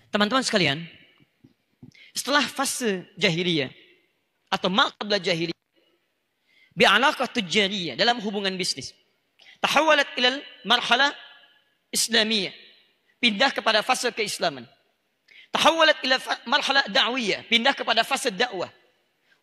Teman-teman sekalian, setelah fase jahiliyah atau ma qabla jahiliyah, bi'alaqah tujariyah, dalam hubungan bisnis, tahawalat ilal marhalah islamiyah, pindah kepada fase keislaman. Tahawalat ila marhalah da'wiyah, pindah kepada fase dakwah.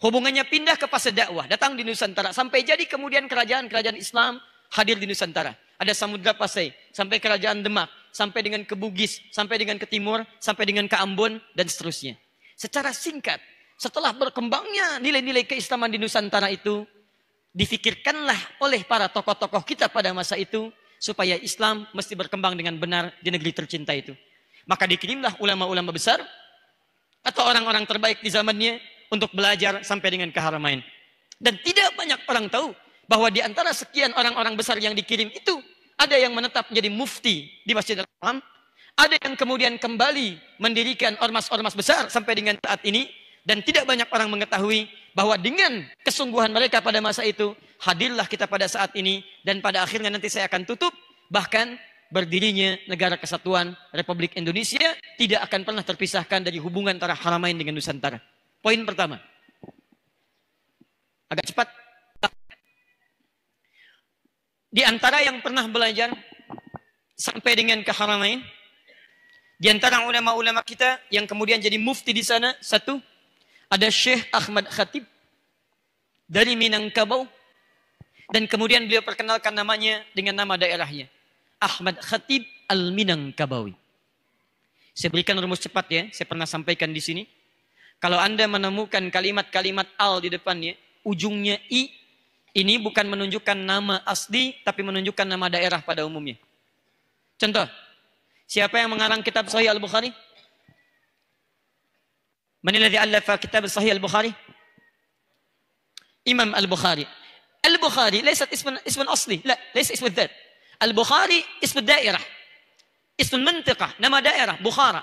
Hubungannya pindah ke fase dakwah, datang di Nusantara, sampai jadi kemudian kerajaan-kerajaan Islam hadir di Nusantara. Ada Samudra Pasai, sampai kerajaan Demak, sampai dengan ke Bugis, sampai dengan ke Timur, sampai dengan ke Ambon, dan seterusnya. Secara singkat, setelah berkembangnya nilai-nilai keislaman di Nusantara itu, difikirkanlah oleh para tokoh-tokoh kita pada masa itu, supaya Islam mesti berkembang dengan benar di negeri tercinta itu. Maka dikirimlah ulama-ulama besar, atau orang-orang terbaik di zamannya, untuk belajar sampai dengan ke Haramain. Dan tidak banyak orang tahu, bahwa di antara sekian orang-orang besar yang dikirim itu, ada yang menetap menjadi mufti di Masjidil Haram, ada yang kemudian kembali mendirikan ormas-ormas besar sampai dengan saat ini, dan tidak banyak orang mengetahui bahwa dengan kesungguhan mereka pada masa itu, hadirlah kita pada saat ini, dan pada akhirnya nanti saya akan tutup, bahkan berdirinya Negara Kesatuan Republik Indonesia tidak akan pernah terpisahkan dari hubungan antara Haramain dengan Nusantara. Poin pertama. Agak cepat. Di antara yang pernah belajar sampai dengan ke Haramain, di antara ulama-ulama kita yang kemudian jadi mufti di sana, satu, ada Syekh Ahmad Khatib dari Minangkabau, dan kemudian beliau perkenalkan namanya dengan nama daerahnya, Ahmad Khatib Al-Minangkabawi. Saya berikan rumus cepat ya, saya pernah sampaikan di sini. Kalau Anda menemukan kalimat-kalimat al di depannya, ujungnya i, ini bukan menunjukkan nama asli, tapi menunjukkan nama daerah pada umumnya. Contoh, siapa yang mengarang kitab Sahih Al-Bukhari? Man alladhi allafa kitab Sahih Al-Bukhari? Imam Al-Bukhari. Al-Bukhari laysat ismun asli, la, laysa ismu dzat. Al-Bukhari ismu daerah. Ismu mantiqah, nama daerah, Bukhara.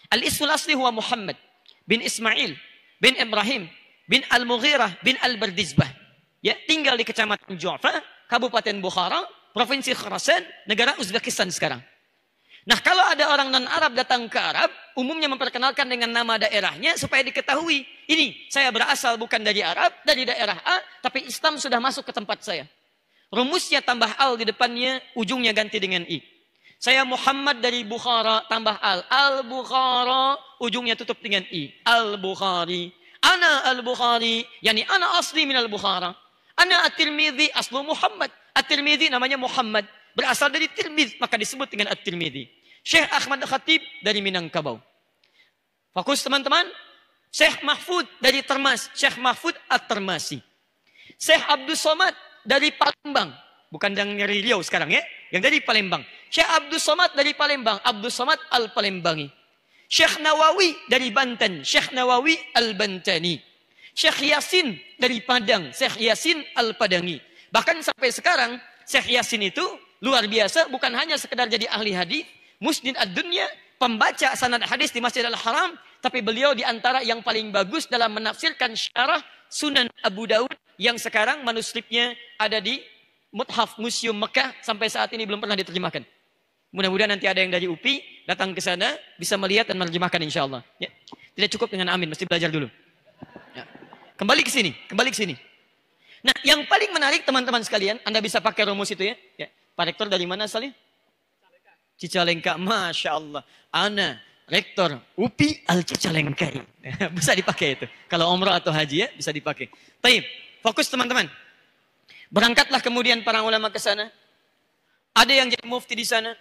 Al-ismu asli huwa Muhammad bin Ismail bin Ibrahim bin Al-Mughirah bin Al-Bardizbah. Ya, tinggal di Kecamatan Ju'fa, Kabupaten Bukhara, Provinsi Khurasan, negara Uzbekistan sekarang. Nah, kalau ada orang non-Arab datang ke Arab, umumnya memperkenalkan dengan nama daerahnya supaya diketahui, ini saya berasal bukan dari Arab, dari daerah A, tapi Islam sudah masuk ke tempat saya. Rumusnya tambah al di depannya, ujungnya ganti dengan i. Saya Muhammad dari Bukhara, tambah al. Al-Bukhara, ujungnya tutup dengan i. Al-Bukhari. Ana Al-Bukhari, yani ana asli min Al-Bukhara. Ana At-Tirmidzi, aslu Muhammad. At-Tirmidzi namanya Muhammad. Berasal dari Tirmidz, maka disebut dengan At-Tirmidzi. Syekh Ahmad Khatib dari Minangkabau. Fokus teman-teman. Syekh Mahfud dari Termas. Syekh Mahfud At-Termasi. Syekh Abdus Somad dari Palembang. Bukan yang dari Riau sekarang ya. Yang dari Palembang. Syekh Abdus Somad dari Palembang. Abdus Somad Al-Palembangi. Syekh Nawawi dari Banten. Syekh Nawawi Al-Bantani. Syekh Yasin dari Padang, Syekh Yasin Al-Padangi. Bahkan sampai sekarang, Syekh Yasin itu luar biasa, bukan hanya sekedar jadi ahli hadis, musnid ad-dunya, pembaca sanad hadis di Masjidil Haram, tapi beliau di antara yang paling bagus dalam menafsirkan syarah Sunan Abu Daud yang sekarang manuskripnya ada di Muthaf Museum Mekah, sampai saat ini belum pernah diterjemahkan. Mudah-mudahan nanti ada yang dari UPI datang ke sana bisa melihat dan menerjemahkan insyaallah. Ya. Tidak cukup dengan amin, mesti belajar dulu. Ya. Kembali ke sini. Nah, yang paling menarik teman-teman sekalian, Anda bisa pakai rumus itu ya. Ya. Pak Rektor dari mana asalnya? Cicalengka, Masya Allah. Ana, Rektor UPI Al-Cicalengkai. Bisa dipakai itu. Kalau umrah atau haji ya, bisa dipakai. Taib, fokus teman-teman. Berangkatlah kemudian para ulama ke sana. Ada yang jadi mufti di sana.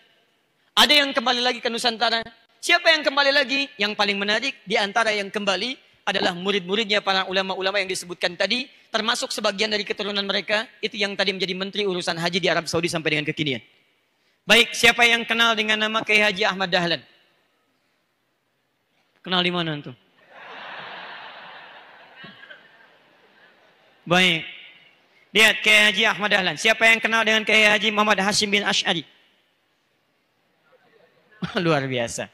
Ada yang kembali lagi ke Nusantara. Siapa yang kembali lagi? Yang paling menarik di antara yang kembali adalah murid-muridnya para ulama-ulama yang disebutkan tadi, termasuk sebagian dari keturunan mereka, itu yang tadi menjadi menteri urusan haji di Arab Saudi sampai dengan kekinian. Baik, siapa yang kenal dengan nama Kiai Haji Ahmad Dahlan? Kenal di mana tuh? Baik. Lihat Kiai Haji Ahmad Dahlan. Siapa yang kenal dengan Kiai Haji Muhammad Hashim bin Ash'ari? Luar biasa.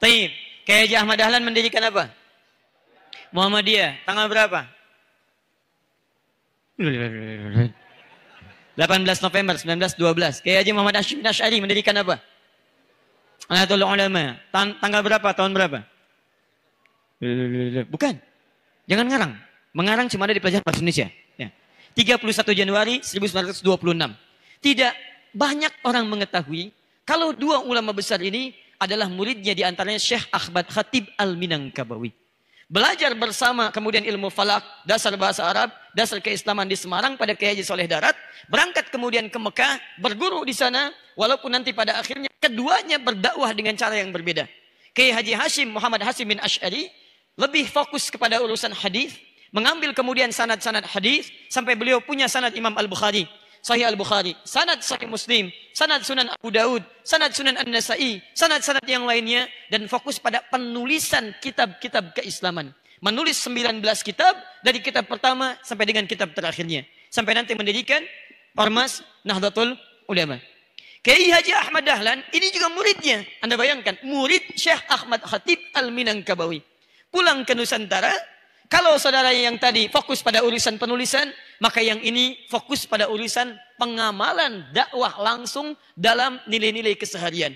Taib, Kiai Haji Ahmad Dahlan mendirikan apa? Muhammadiyah, tanggal berapa? 18 November 1912. Kiai Haji Muhammad Hashim bin Ash'ari mendirikan apa? Nahdlatul Ulama. Tanggal berapa? Tahun berapa? Bukan. Jangan ngarang. Mengarang cuma ada di pelajaran bahasa Indonesia. Ya. 31 Januari 1926. Tidak banyak orang mengetahui kalau dua ulama besar ini adalah muridnya, di antaranya Syekh Ahmad Khatib Al-Minangkabawi. Belajar bersama kemudian ilmu falak, dasar bahasa Arab, dasar keislaman di Semarang pada Kiai Haji Soleh Darat. Berangkat kemudian ke Mekah, berguru di sana. Walaupun nanti pada akhirnya keduanya berdakwah dengan cara yang berbeda. Kiai Haji Hashim Muhammad Hashim bin Ash'ari lebih fokus kepada urusan hadis, mengambil kemudian sanad-sanad hadis sampai beliau punya sanad Imam Al-Bukhari, Sahih Al-Bukhari, sanad Sahih Muslim, sanad Sunan Abu Daud, sanad Sunan An-Nasai, sanad-sanad yang lainnya, dan fokus pada penulisan kitab-kitab keislaman. Menulis 19 kitab dari kitab pertama sampai dengan kitab terakhirnya. Sampai nanti mendirikan Ormas Nahdlatul Ulama. Kiai Haji Ahmad Dahlan ini juga muridnya. Anda bayangkan, murid Syekh Ahmad Khatib Al-Minangkabawi. Pulang ke Nusantara, kalau saudara yang tadi fokus pada urusan penulisan, maka yang ini fokus pada urusan pengamalan dakwah langsung dalam nilai-nilai keseharian.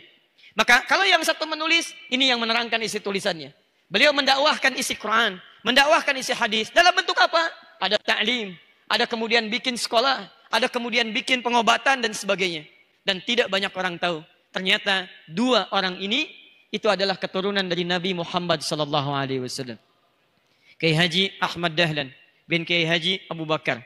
Maka kalau yang satu menulis, ini yang menerangkan isi tulisannya. Beliau mendakwahkan isi Quran, mendakwahkan isi hadis. Dalam bentuk apa? Ada ta'lim, ada kemudian bikin sekolah, ada kemudian bikin pengobatan dan sebagainya. Dan tidak banyak orang tahu. Ternyata dua orang ini itu adalah keturunan dari Nabi Muhammad SAW. Kiai Haji Ahmad Dahlan bin Kiai Haji Abu Bakar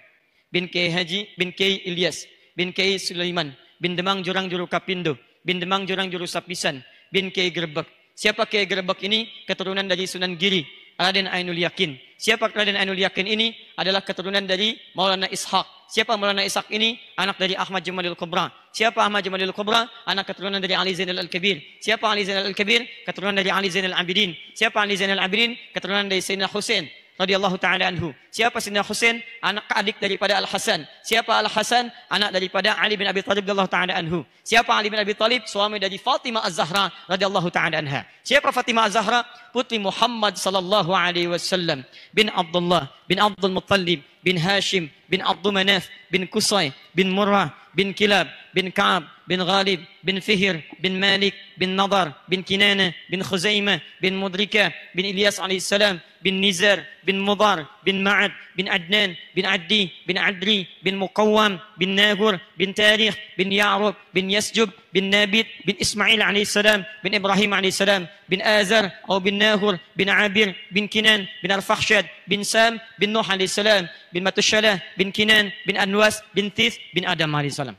bin Kiai Haji bin Kiai Ilyas bin Kiai Sulaiman bin Demang Jurang Juru Kapindo bin Demang Jurang Juru Sapisan bin Kiai Gerbek. Siapa Kiai Gerbek ini? Keturunan dari Sunan Giri, Raden Ainul Yakin. Siapa Raden Ainul Yakin ini? Adalah keturunan dari Maulana Ishaq. Siapa Maulana Ishaq ini? Anak dari Ahmad Jamalil Kubra. Siapa Ahmad Jamalil Kubra? Anak keturunan dari Ali Zainal Al-Kabir. Siapa Ali Zainal Al-Kabir? Keturunan dari Ali Zainal Abidin. Siapa Ali Zainal Abidin? Keturunan dari Sayyidina Husain radhiyallahu taala anhu. Siapa Sayyidina Husain? Anak adik daripada Al-Hasan. Siapa Al-Hasan? Anak daripada Ali bin Abi Thalib radhiyallahu taala anhu. Siapa Ali bin Abi Thalib? Suami dari Fatimah Az-Zahra radhiyallahu taala anha. Siapa Fatimah Az-Zahra? Putri Muhammad sallallahu alaihi wasallam bin Abdullah bin Abdul Muttalib bin Hashim bin Abdul Manaf bin Qusay bin Murrah bin Kilab bin Ka'ab bin Ghalib bin Fihir bin Malik bin Nadar bin Kinana bin Khuzaimah bin Mudrika bin Ilyas alaihissalam bin Nizar bin Mudar bin Ma'ad bin Adnan bin Addi bin Adri bin Muqawwam bin Nagur bin Tarikh bin Ya'rub bin Yasjub bin Nabit bin Ismail alaihissalam bin Ibrahim alaihissalam bin Azar atau bin Nahur bin Abir bin Kinan bin Al-Fakhshad bin Sam bin Nuh alaihissalam bin Matushalah bin Kinan bin Anwas bin Thith bin Adam alaihissalam.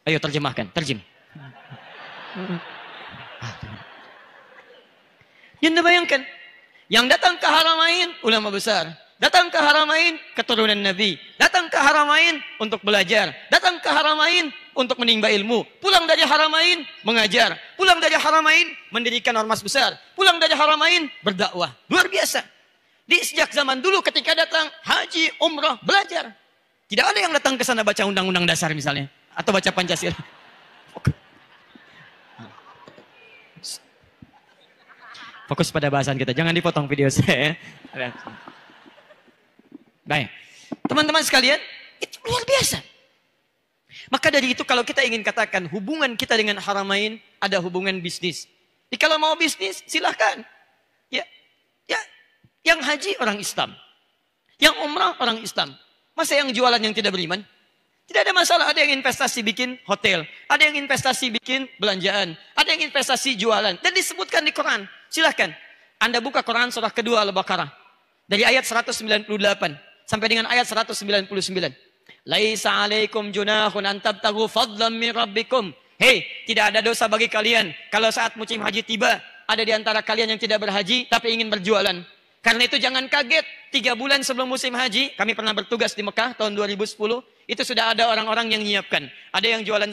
Ayo terjemahkan, terjem. Yang Anda bayangkan, yang datang ke Haramain ulama besar, datang ke Haramain keturunan Nabi, datang ke Haramain untuk belajar, datang ke Haramain untuk menimba ilmu, pulang dari Haramain mengajar, pulang dari Haramain mendirikan ormas besar, pulang dari Haramain berdakwah. Luar biasa. Di sejak zaman dulu ketika datang haji, umrah, belajar. Tidak ada yang datang ke sana baca undang-undang dasar misalnya. Atau baca Pancasila. Fokus pada bahasan kita. Jangan dipotong video saya. Baik. Teman-teman sekalian, itu luar biasa. Maka dari itu kalau kita ingin katakan hubungan kita dengan Haramain ada hubungan bisnis. Jadi kalau mau bisnis silahkan. Ya, yang haji orang Islam. Yang umrah orang Islam. Masa yang jualan yang tidak beriman? Tidak ada masalah, ada yang investasi bikin hotel, ada yang investasi bikin belanjaan, ada yang investasi jualan. Dan disebutkan di Quran. Silahkan. Anda buka Quran surah kedua Al-Baqarah. Dari ayat 198 sampai dengan ayat 199. Laisa alaikum junahun an tabtagu fadlan min rabbikum. Hei, tidak ada dosa bagi kalian kalau saat musim haji tiba, ada di antara kalian yang tidak berhaji tapi ingin berjualan. Karena itu jangan kaget, 3 bulan sebelum musim haji, kami pernah bertugas di Mekah tahun 2010, itu sudah ada orang-orang yang menyiapkan. Ada yang jualan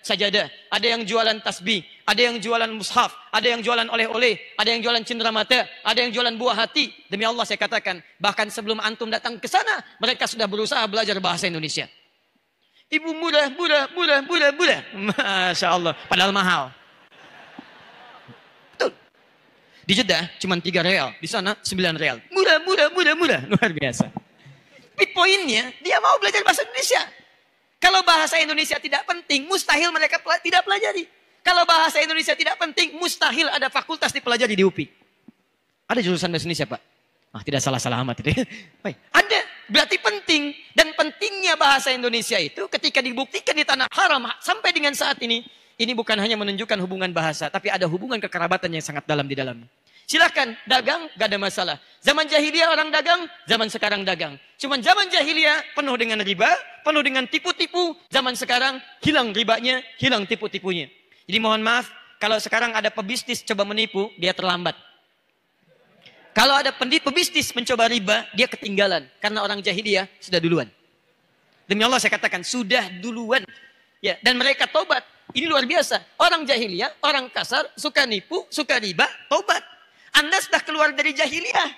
sajadah, ada yang jualan tasbih, ada yang jualan mushaf, ada yang jualan oleh-oleh, ada yang jualan cenderamata, ada yang jualan buah hati. Demi Allah saya katakan, bahkan sebelum antum datang ke sana, mereka sudah berusaha belajar bahasa Indonesia. Ibu murah. Masya Allah, padahal mahal. Di Jeddah cuma 3 real, di sana 9 real. Murah. Luar biasa. Tapi poinnya, dia mau belajar bahasa Indonesia. Kalau bahasa Indonesia tidak penting, mustahil mereka tidak pelajari. Kalau bahasa Indonesia tidak penting, mustahil ada fakultas dipelajari di UPI. Ada jurusan bahasa Indonesia, Pak? Tidak salah-salah amat itu. Baik. Ada, berarti penting. Dan pentingnya bahasa Indonesia itu ketika dibuktikan di tanah haram sampai dengan saat ini bukan hanya menunjukkan hubungan bahasa, tapi ada hubungan kekerabatan yang sangat dalam di dalamnya. Silakan dagang, gak ada masalah. Zaman jahiliyah orang dagang, zaman sekarang dagang. Cuman zaman jahiliyah penuh dengan riba, penuh dengan tipu-tipu. Zaman sekarang hilang ribanya, hilang tipu-tipunya. Jadi mohon maaf, kalau sekarang ada pebisnis coba menipu, dia terlambat. Kalau ada pebisnis mencoba riba, dia ketinggalan. Karena orang jahiliyah sudah duluan. Demi Allah saya katakan, sudah duluan. Ya, dan mereka tobat. Ini luar biasa. Orang jahiliyah, orang kasar, suka nipu, suka riba, tobat. Anda sudah keluar dari jahiliyah.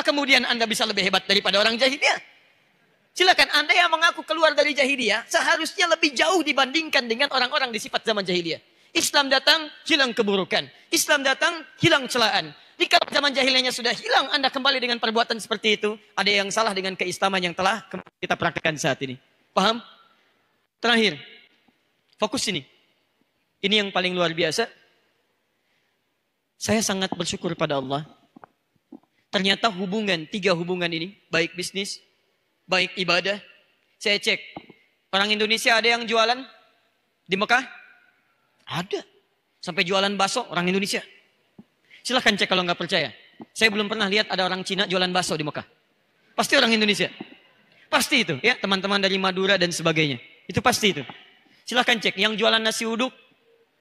Kemudian Anda bisa lebih hebat daripada orang jahiliyah. Silakan, Anda yang mengaku keluar dari jahiliyah, seharusnya lebih jauh dibandingkan dengan orang-orang di sifat zaman jahiliyah. Islam datang, hilang keburukan. Islam datang, hilang celaan. Jika zaman jahiliyahnya sudah hilang, Anda kembali dengan perbuatan seperti itu. Ada yang salah dengan keislaman yang telah kita praktekkan saat ini. Paham? Terakhir, fokus ini. Ini yang paling luar biasa. Saya sangat bersyukur pada Allah. Ternyata tiga hubungan ini, baik bisnis, baik ibadah. Saya cek, orang Indonesia ada yang jualan di Mekah? Ada. Sampai jualan bakso orang Indonesia. Silahkan cek kalau nggak percaya. Saya belum pernah lihat ada orang Cina jualan bakso di Mekah. Pasti orang Indonesia. Pasti itu, ya teman-teman dari Madura dan sebagainya. Itu pasti itu. Silahkan cek, yang jualan nasi uduk,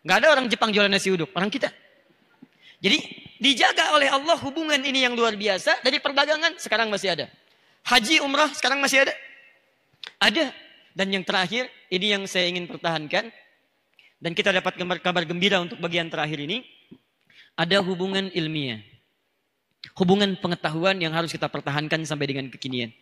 nggak ada orang Jepang jualan nasi uduk, orang kita. Jadi dijaga oleh Allah hubungan ini yang luar biasa. Dari perdagangan sekarang masih ada. Haji umrah sekarang masih ada. Ada. Dan yang terakhir, ini yang saya ingin pertahankan. Dan kita dapat kabar gembira untuk bagian terakhir ini. Ada hubungan ilmiah. Hubungan pengetahuan yang harus kita pertahankan sampai dengan kekinian.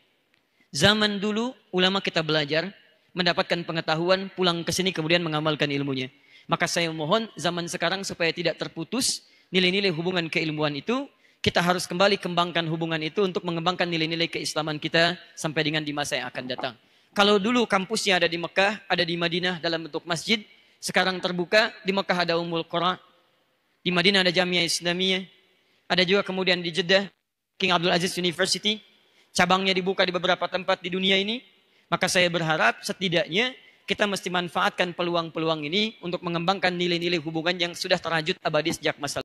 Zaman dulu ulama kita belajar, mendapatkan pengetahuan, pulang ke sini kemudian mengamalkan ilmunya. Maka saya mohon zaman sekarang supaya tidak terputus nilai-nilai hubungan keilmuan itu, kita harus kembali kembangkan hubungan itu untuk mengembangkan nilai-nilai keislaman kita sampai dengan di masa yang akan datang. Kalau dulu kampusnya ada di Mekah, ada di Madinah dalam bentuk masjid, sekarang terbuka, di Mekah ada Ummul Qura, di Madinah ada Jamiah Islamiyah, ada juga kemudian di Jeddah, King Abdul Aziz University, cabangnya dibuka di beberapa tempat di dunia ini. Maka saya berharap setidaknya kita mesti manfaatkan peluang-peluang ini untuk mengembangkan nilai-nilai hubungan yang sudah terwujud abadi sejak masa lalu.